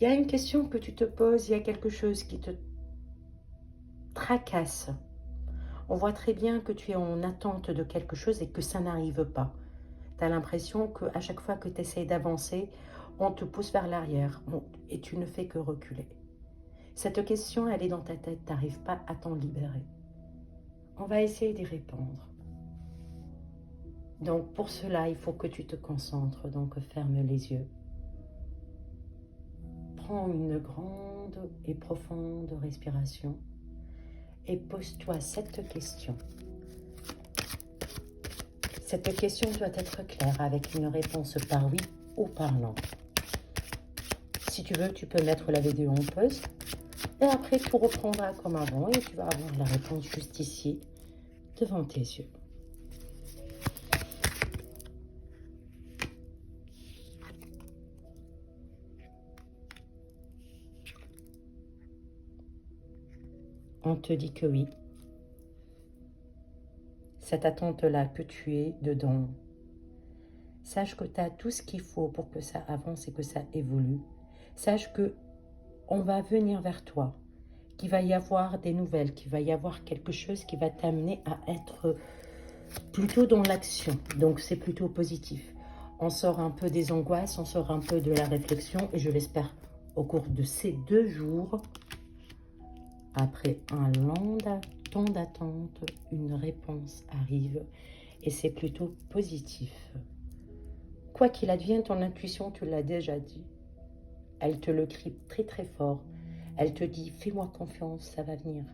Il y a une question que tu te poses, il y a quelque chose qui te tracasse. On voit très bien que tu es en attente de quelque chose et que ça n'arrive pas. Tu as l'impression qu'à chaque fois que tu essaies d'avancer, on te pousse vers l'arrière et tu ne fais que reculer. Cette question, elle est dans ta tête, tu n'arrives pas à t'en libérer. On va essayer d'y répondre. Donc pour cela, il faut que tu te concentres, donc ferme les yeux. Prends une grande et profonde respiration et pose-toi cette question. Cette question doit être claire avec une réponse par oui ou par non. Si tu veux, tu peux mettre la vidéo en pause et après tout reprendra comme avant et tu vas avoir la réponse juste ici, devant tes yeux. On te dit que oui. Cette attente-là que tu es dedans, sache que tu as tout ce qu'il faut pour que ça avance et que ça évolue. Sache que on va venir vers toi, qu'il va y avoir des nouvelles, qu'il va y avoir quelque chose qui va t'amener à être plutôt dans l'action. Donc c'est plutôt positif. On sort un peu des angoisses, on sort un peu de la réflexion et je l'espère au cours de ces 2 jours, après un long temps d'attente, une réponse arrive et c'est plutôt positif. Quoi qu'il advienne, ton intuition, tu l'as déjà dit. Elle te le crie très très fort. Elle te dit, fais-moi confiance, ça va venir.